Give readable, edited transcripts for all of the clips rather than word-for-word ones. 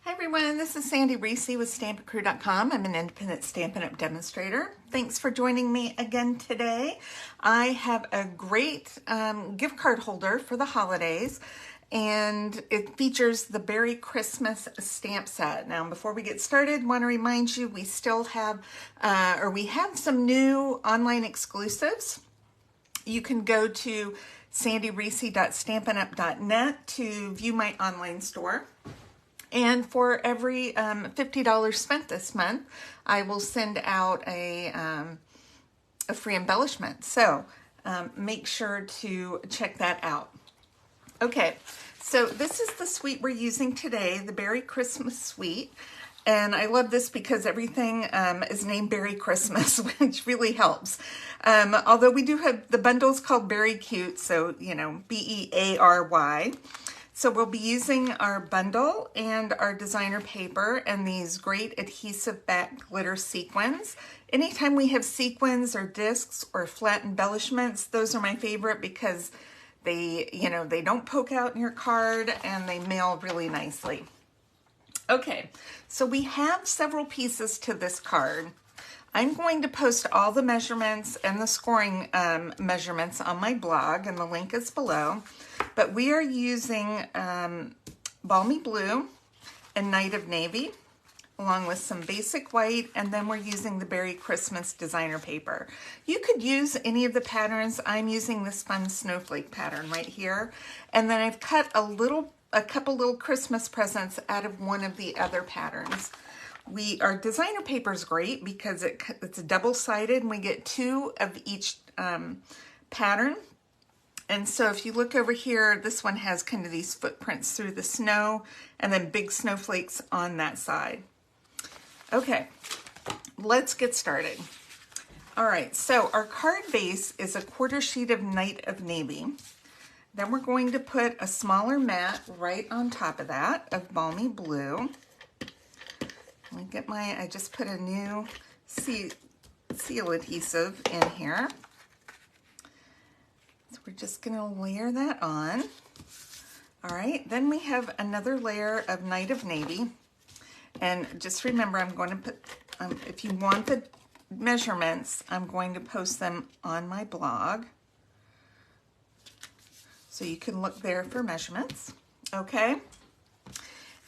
Hi everyone, this is Sandy Reese with StampItCrew.com. I'm an independent Stampin' Up! Demonstrator. Thanks for joining me again today. I have a great gift card holder for the holidays, and it features the Beary Christmas stamp set. Now, before we get started, I want to remind you we still have, we have some new online exclusives. You can go to sandyreese.stampinup.net to view my online store. And for every $50 spent this month, I will send out a free embellishment. So make sure to check that out. Okay, so this is the suite we're using today, the Beary Christmas suite. And I love this because everything is named Beary Christmas, which really helps. Although we do have the bundles called Beary Cute, so, you know, B-E-A-R-Y. So we'll be using our bundle and our designer paper and these great adhesive back glitter sequins. Anytime we have sequins or discs or flat embellishments, those are my favorite because they, you know, they don't poke out in your card and they mail really nicely. Okay, so we have several pieces to this card. I'm going to post all the measurements and the scoring measurements on my blog, and the link is below. But we are using Balmy Blue and Night of Navy, along with some basic white, and then we're using the Beary Christmas designer paper. You could use any of the patterns. I'm using this fun snowflake pattern right here, and then I've cut a couple little Christmas presents out of one of the other patterns. Our designer paper is great because it's double-sided and we get two of each pattern. And so if you look over here, this one has kind of these footprints through the snow and then big snowflakes on that side. Okay, let's get started. All right, so our card base is a quarter sheet of Night of Navy. Then we're going to put a smaller mat right on top of that of Balmy Blue. I just put a new seal adhesive in here. So we're just gonna layer that on. All right, then we have another layer of Night of Navy. And just remember, I'm going to put, if you want the measurements, I'm going to post them on my blog. So you can look there for measurements, okay?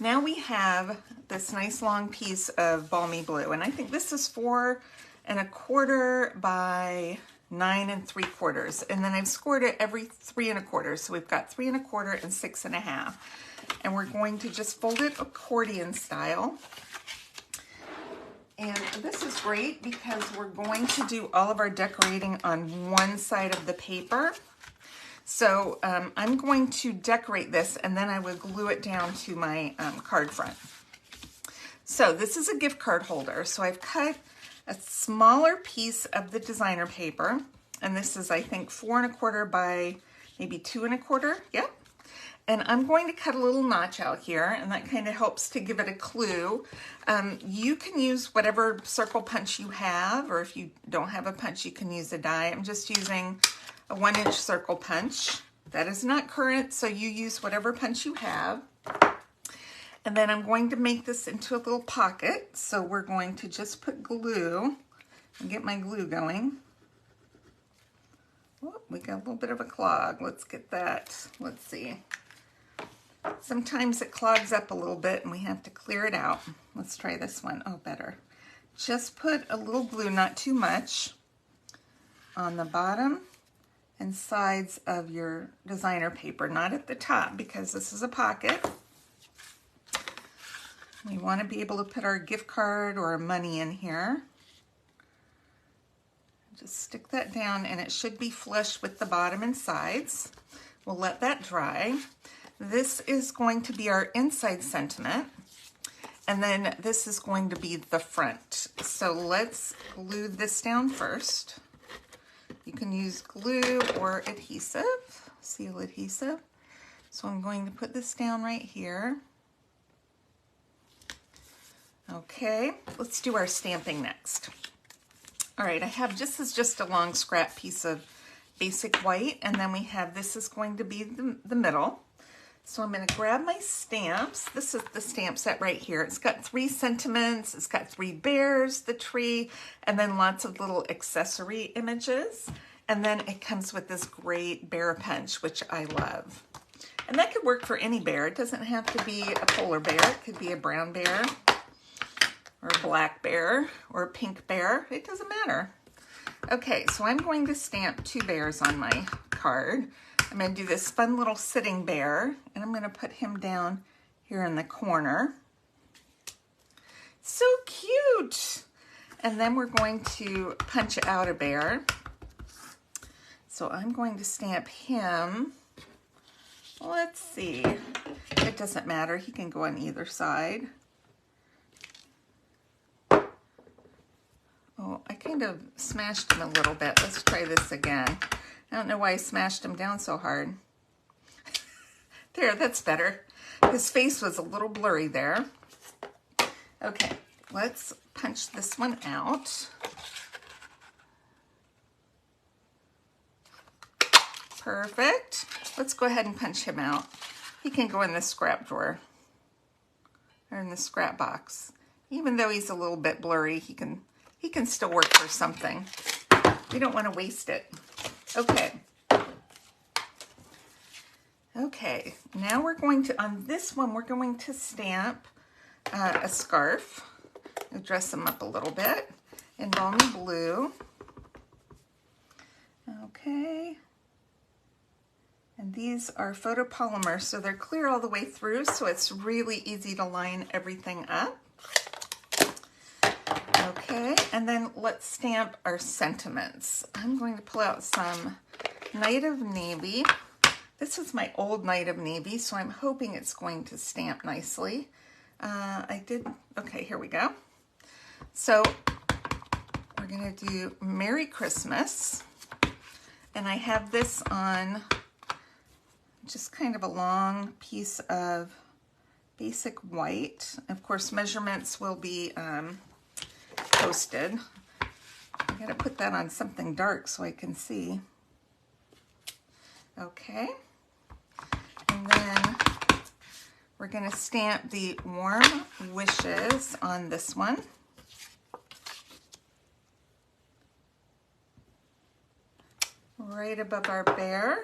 Now we have this nice long piece of Balmy Blue, and I think this is 4 1/4 by 9 3/4, and then I've scored it every 3 1/4, so we've got 3 1/4 and 6 1/2, and we're going to just fold it accordion style. And this is great because we're going to do all of our decorating on one side of the paper. So I'm going to decorate this and then I will glue it down to my card front. So this is a gift card holder. So I've cut a smaller piece of the designer paper, and this is, I think, 4 1/4 by maybe 2 1/4. Yep. And I'm going to cut a little notch out here, and that kind of helps to give it a clue. You can use whatever circle punch you have, or if you don't have a punch, you can use a die. I'm just using a 1-inch circle punch. That is not current, so you use whatever punch you have. And then I'm going to make this into a little pocket. So we're going to just put glue and get my glue going. Oh, we got a little bit of a clog. Let's get that. Let's see. Sometimes it clogs up a little bit and we have to clear it out. Let's try this one. Oh, better. Just put a little glue, not too much, on the bottom and sides of your designer paper, not at the top because this is a pocket. We want to be able to put our gift card or money in here. Just stick that down and it should be flush with the bottom and sides. We'll let that dry. This is going to be our inside sentiment, and then this is going to be the front. So let's glue this down first. You can use glue or adhesive, seal adhesive. So I'm going to put this down right here. Okay, let's do our stamping next. All right, I have just a long scrap piece of basic white, and then we have, this is going to be the middle. So I'm going to grab my stamps. This is the stamp set right here. It's got 3 sentiments, it's got 3 bears, the tree, and then lots of little accessory images. And then it comes with this great bear punch, which I love. And that could work for any bear. It doesn't have to be a polar bear. It could be a brown bear, or a black bear, or a pink bear. It doesn't matter. Okay, so I'm going to stamp 2 bears on my card. I'm going to do this fun little sitting bear, and I'm going to put him down here in the corner. So cute! And then we're going to punch out a bear. So I'm going to stamp him. Let's see. It doesn't matter. He can go on either side. Oh, I kind of smashed him a little bit. Let's try this again. I don't know why I smashed him down so hard. There, that's better. His face was a little blurry there. Okay, let's punch this one out. Perfect. Let's go ahead and punch him out. He can go in the scrap drawer, or in the scrap box. Even though he's a little bit blurry, he can still work for something. We don't want to waste it. Okay. Okay, now we're going to, on this one, we're going to stamp a scarf. I'll dress them up a little bit in balmy blue. Okay. And these are photopolymer, so they're clear all the way through, so it's really easy to line everything up. Okay, and then let's stamp our sentiments. I'm going to pull out some Night of Navy. This is my old Night of Navy, so I'm hoping it's going to stamp nicely. Okay, here we go. So we're going to do Merry Christmas. And I have this on just kind of a long piece of basic white. Of course, measurements will be posted. I gotta put that on something dark so I can see. Okay. And then we're gonna stamp the warm wishes on this one. Right above our bear.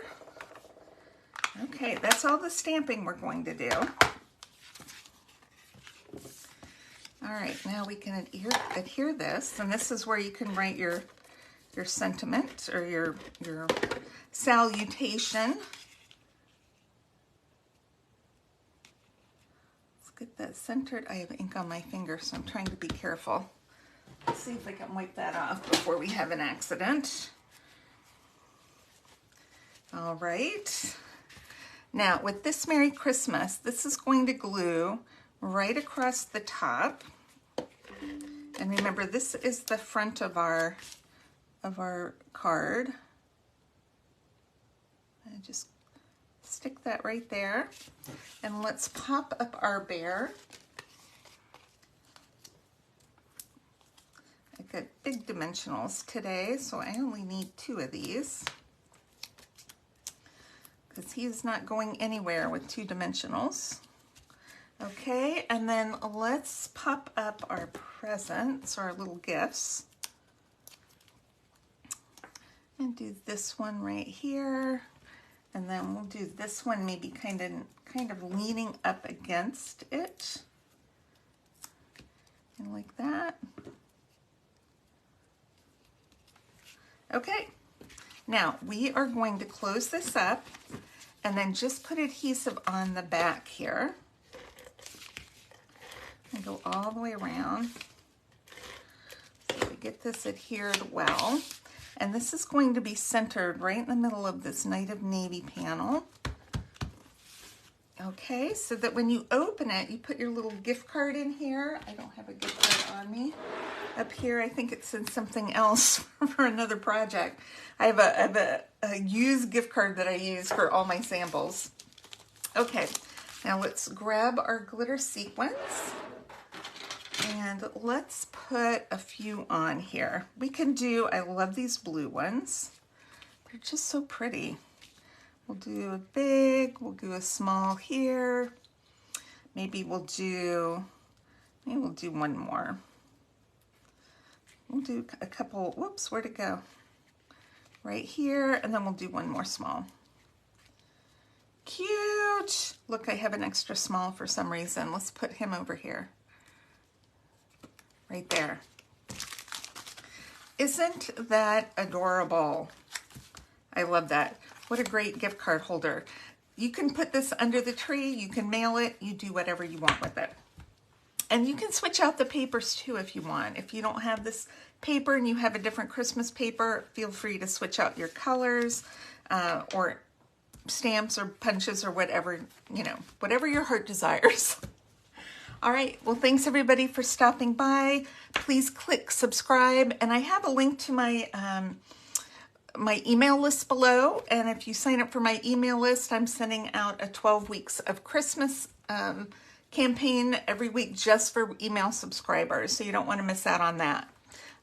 Okay, that's all the stamping we're going to do. All right, now we can adhere this, and this is where you can write your sentiment or your salutation. Let's get that centered. I have ink on my finger, so I'm trying to be careful. Let's see if I can wipe that off before we have an accident. All right. Now, with this Merry Christmas, this is going to glue right across the top. And remember, this is the front of our card. And just stick that right there. And let's pop up our bear. I've got big dimensionals today, so I only need 2 of these, because he's not going anywhere with 2 dimensionals. Okay, and then let's pop up our presents, or our little gifts. And do this one right here. And then we'll do this one maybe kind of leaning up against it. And like that. Okay, now we are going to close this up and then just put adhesive on the back here. And go all the way around so we get this adhered well. And this is going to be centered right in the middle of this Night of Navy panel. Okay, so that when you open it, you put your little gift card in here. I don't have a gift card on me. Up here, I think it's in something else for another project. I have a used gift card that I use for all my samples. Okay, now let's grab our glitter sequins. And let's put a few on here. We can do, I love these blue ones. They're just so pretty. We'll do a big, we'll do a small here. Maybe we'll do one more. We'll do a couple, whoops, where'd it go? Right here, and then we'll do one more small. Cute. Look, I have an extra small for some reason. Let's put him over here. Right there. Isn't that adorable? I love that. What a great gift card holder. You can put this under the tree, you can mail it, you do whatever you want with it. And you can switch out the papers too if you want. If you don't have this paper and you have a different Christmas paper, feel free to switch out your colors or stamps or punches or whatever, you know, whatever your heart desires. All right, well, thanks everybody for stopping by. Please click subscribe, and I have a link to my my email list below, and if you sign up for my email list, I'm sending out a 12 weeks of Christmas campaign every week just for email subscribers, so you don't want to miss out on that.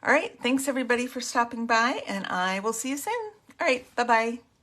All right, thanks everybody for stopping by, and I will see you soon. All right, bye-bye.